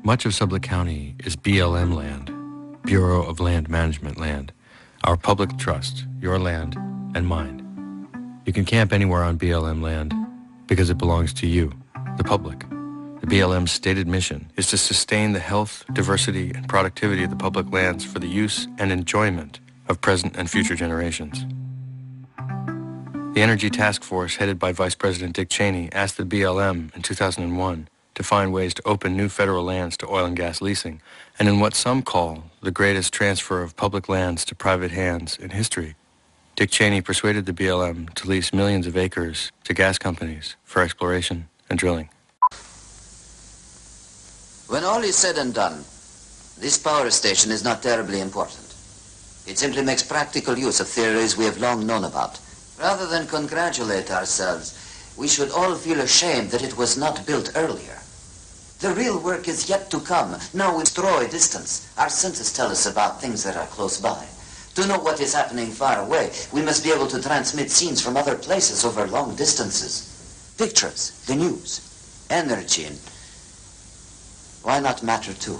Much of Sublette County is BLM land, Bureau of Land Management land, our public trust, your land and mine. You can camp anywhere on BLM land because it belongs to you, the public. The BLM's stated mission is to sustain the health, diversity, and productivity of the public lands for the use and enjoyment of present and future generations. The Energy Task Force, headed by Vice President Dick Cheney, asked the BLM in 2001 to find ways to open new federal lands to oil and gas leasing, and in what some call the greatest transfer of public lands to private hands in history, Dick Cheney persuaded the BLM to lease millions of acres to gas companies for exploration and drilling. When all is said and done, this power station is not terribly important. It simply makes practical use of theories we have long known about. Rather than congratulate ourselves, we should all feel ashamed that it was not built earlier. The real work is yet to come. Now we destroy distance. Our senses tell us about things that are close by. To know what is happening far away, we must be able to transmit scenes from other places over long distances. Pictures, the news, energy, and why not matter too?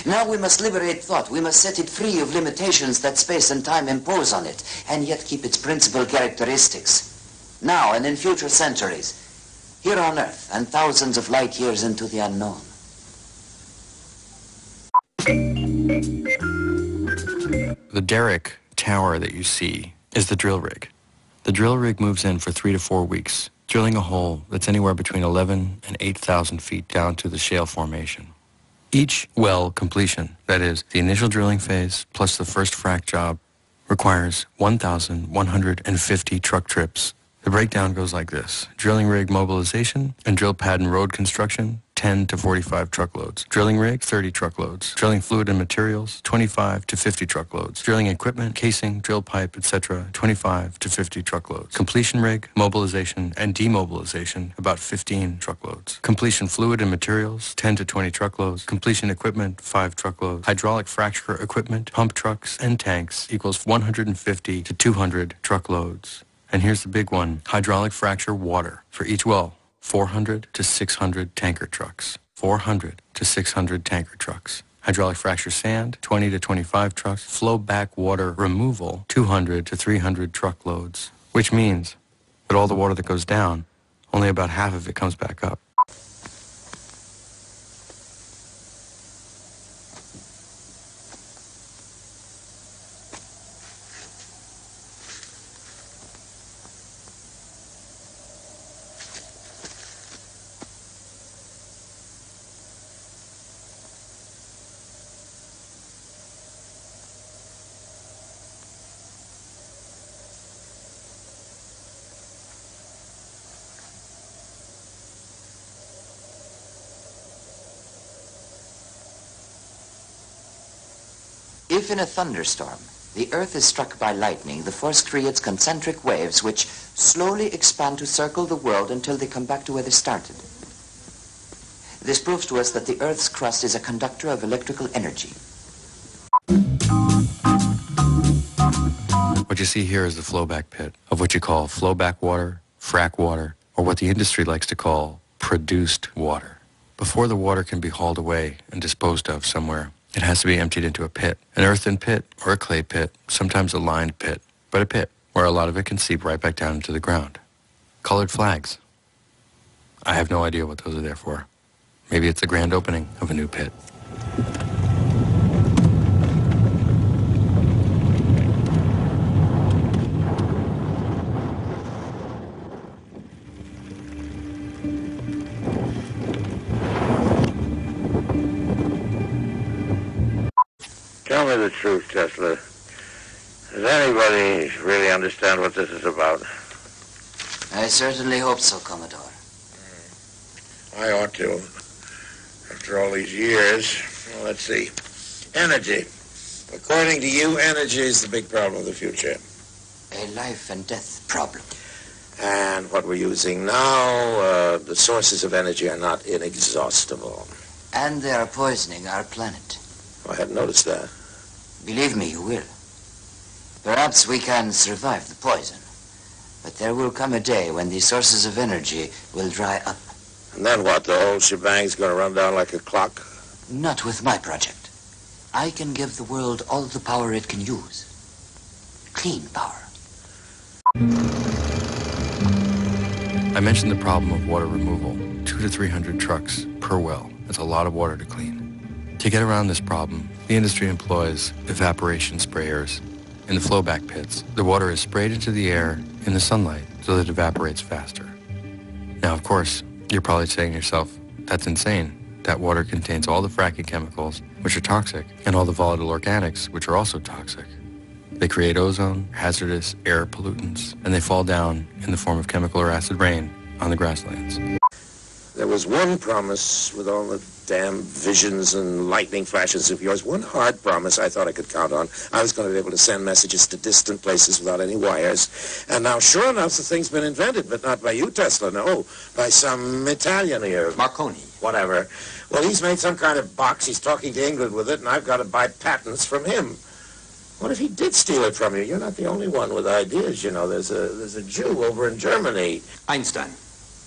Now we must liberate thought. We must set it free of limitations that space and time impose on it, and yet keep its principal characteristics. Now and in future centuries, here on Earth and thousands of light years into the unknown. The derrick tower that you see is the drill rig. The drill rig moves in for 3 to 4 weeks, drilling a hole that's anywhere between 11 and 8,000 feet down to the shale formation. Each well completion, that is, the initial drilling phase plus the first frac job, requires 1,150 truck trips. The breakdown goes like this: drilling rig mobilization and drill pad and road construction, 10 to 45 truckloads. Drilling rig, 30 truckloads. Drilling fluid and materials, 25 to 50 truckloads. Drilling equipment, casing, drill pipe, etc., 25 to 50 truckloads. Completion rig, mobilization, and demobilization, about 15 truckloads. Completion fluid and materials, 10 to 20 truckloads. Completion equipment, 5 truckloads. Hydraulic fracture equipment, pump trucks, and tanks equals 150 to 200 truckloads. And here's the big one: hydraulic fracture water. For each well, 400 to 600 tanker trucks. 400 to 600 tanker trucks. Hydraulic fracture sand, 20 to 25 trucks. Flow back water removal, 200 to 300 truckloads. Which means that all the water that goes down, only about half of it comes back up. If in a thunderstorm, the Earth is struck by lightning, the force creates concentric waves which slowly expand to circle the world until they come back to where they started. This proves to us that the Earth's crust is a conductor of electrical energy. What you see here is the flowback pit, of what you call flowback water, frack water, or what the industry likes to call produced water. Before the water can be hauled away and disposed of somewhere, it has to be emptied into a pit, an earthen pit or a clay pit, sometimes a lined pit, but a pit where a lot of it can seep right back down into the ground. Colored flags. I have no idea what those are there for. Maybe it's the grand opening of a new pit. Tell me the truth, Tesla. Does anybody really understand what this is about? I certainly hope so, Commodore. I ought to. After all these years, well, let's see. Energy. According to you, energy is the big problem of the future. A life and death problem. And what we're using now, the sources of energy are not inexhaustible. And they are poisoning our planet. I hadn't noticed that. Believe me, you will. Perhaps we can survive the poison, but there will come a day when these sources of energy will dry up. And then what? The whole shebang's going to run down like a clock? Not with my project. I can give the world all the power it can use. Clean power. I mentioned the problem of water removal. 200 to 300 trucks per well. That's a lot of water to clean. To get around this problem, the industry employs evaporation sprayers. In the flowback pits, the water is sprayed into the air in the sunlight so that it evaporates faster. Now, of course, you're probably saying to yourself, that's insane. That water contains all the fracking chemicals, which are toxic, and all the volatile organics, which are also toxic. They create ozone, hazardous air pollutants, and they fall down in the form of chemical or acid rain on the grasslands. There was one promise with all the damn visions and lightning flashes of yours, one hard promise I thought I could count on. I was going to be able to send messages to distant places without any wires. And now, sure enough, the thing's been invented, but not by you, Tesla, no, by some Italian here. Marconi. Whatever. Well, he's made some kind of box. He's talking to England with it, and I've got to buy patents from him. What if he did steal it from you? You're not the only one with ideas, you know. There's a Jew over in Germany. Einstein.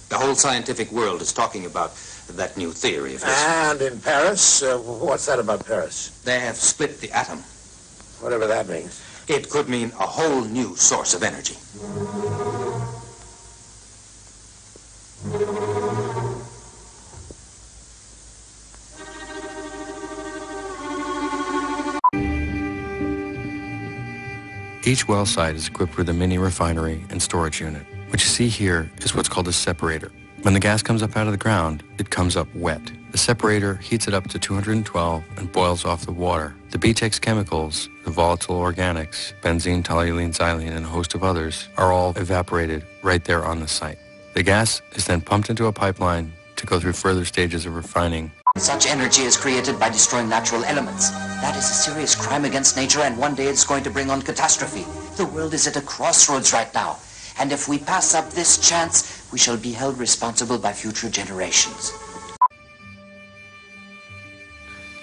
The whole scientific world is talking about that new theory of his. And in Paris? What's that about Paris? They have split the atom. Whatever that means. It could mean a whole new source of energy. Each well site is equipped with a mini refinery and storage unit. What you see here is what's called a separator. When the gas comes up out of the ground, it comes up wet. The separator heats it up to 212 and boils off the water. The BTEX chemicals, the volatile organics, benzene, toluene, xylene, and a host of others, are all evaporated right there on the site. The gas is then pumped into a pipeline to go through further stages of refining. Such energy is created by destroying natural elements. That is a serious crime against nature, and one day it's going to bring on catastrophe. The world is at a crossroads right now. And if we pass up this chance, we shall be held responsible by future generations.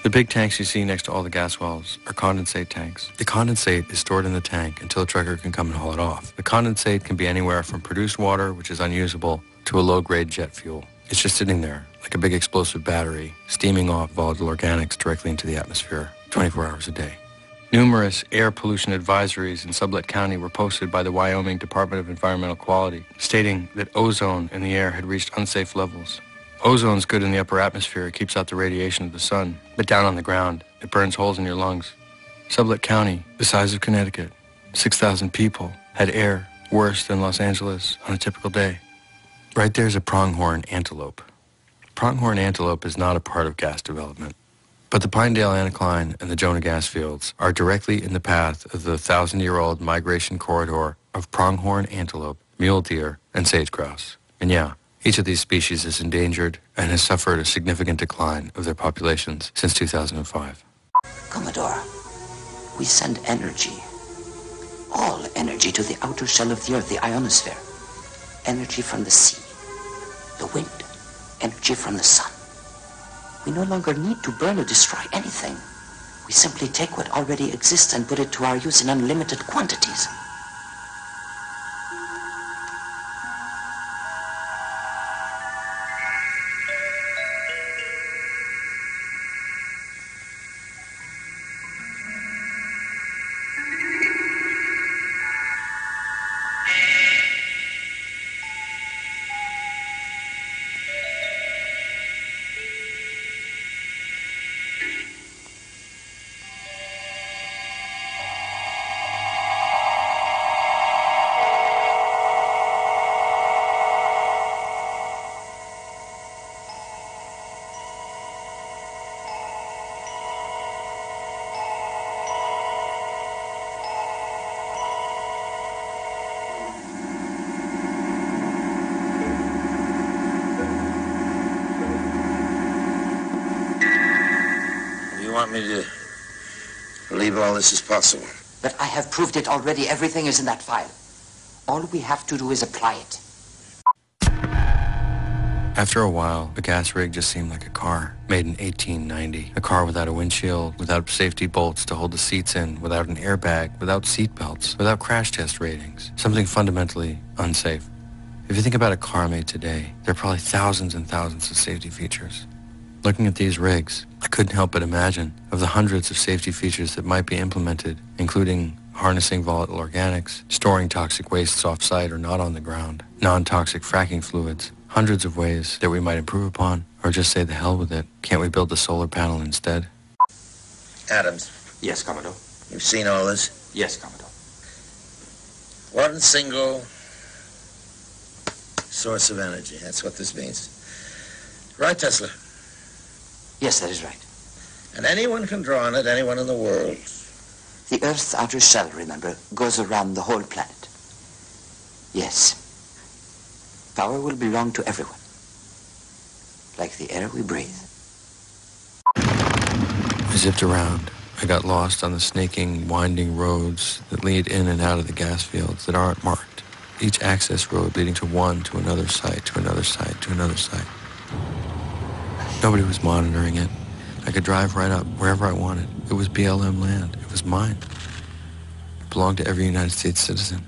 The big tanks you see next to all the gas wells are condensate tanks. The condensate is stored in the tank until a trucker can come and haul it off. The condensate can be anywhere from produced water, which is unusable, to a low-grade jet fuel. It's just sitting there, like a big explosive battery, steaming off volatile organics directly into the atmosphere 24 hours a day. Numerous air pollution advisories in Sublette County were posted by the Wyoming Department of Environmental Quality, stating that ozone in the air had reached unsafe levels. Ozone's good in the upper atmosphere. It keeps out the radiation of the sun. But down on the ground, it burns holes in your lungs. Sublette County, the size of Connecticut, 6,000 people, had air worse than Los Angeles on a typical day. Right there's a pronghorn antelope. Pronghorn antelope is not a part of gas development. But the Pinedale Anticline and the Jonah gas fields are directly in the path of the 1,000-year-old migration corridor of pronghorn antelope, mule deer, and sage grouse. And yeah, each of these species is endangered and has suffered a significant decline of their populations since 2005. Commodore, we send energy, all energy, to the outer shell of the Earth, the ionosphere. Energy from the sea, the wind, energy from the sun. We no longer need to burn or destroy anything. We simply take what already exists and put it to our use in unlimited quantities. You want me to believe all this is possible? But I have proved it already. Everything is in that file. All we have to do is apply it. After a while, the gas rig just seemed like a car made in 1890. A car without a windshield, without safety bolts to hold the seats in, without an airbag, without seat belts, without crash test ratings. Something fundamentally unsafe. If you think about a car made today, there are probably thousands and thousands of safety features. Looking at these rigs, I couldn't help but imagine of the hundreds of safety features that might be implemented, including harnessing volatile organics, storing toxic wastes off-site or not on the ground, non-toxic fracking fluids, hundreds of ways that we might improve upon, or just say the hell with it. Can't we build a solar panel instead? Adams, Yes, Commodore. you've seen all this? Yes, Commodore. One single source of energy. That's what this means. Right, Tesla? Yes, that is right. And anyone can draw on it, anyone in the world. The Earth's outer shell, remember, goes around the whole planet. Yes. Power will belong to everyone. Like the air we breathe. I zipped around. I got lost on the snaking, winding roads that lead in and out of the gas fields that aren't marked. Each access road leading to another site, to another site, to another site. Nobody was monitoring it. I could drive right up wherever I wanted. It was BLM land. It was mine. It belonged to every United States citizen.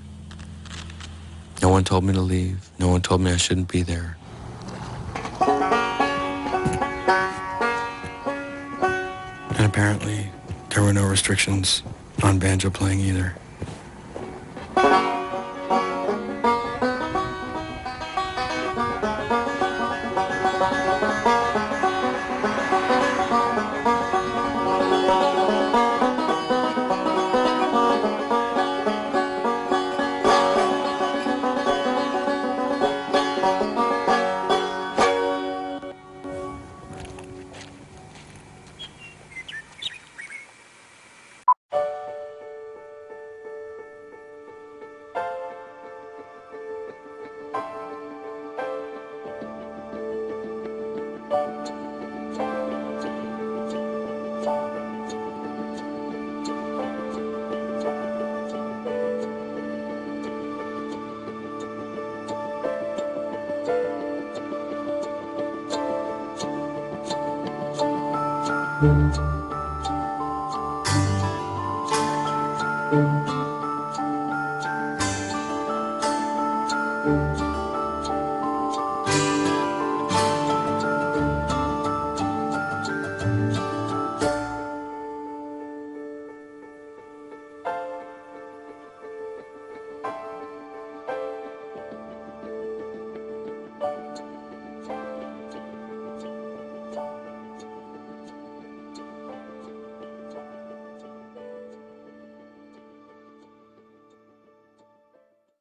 No one told me to leave. No one told me I shouldn't be there. And apparently, there were no restrictions on banjo playing either.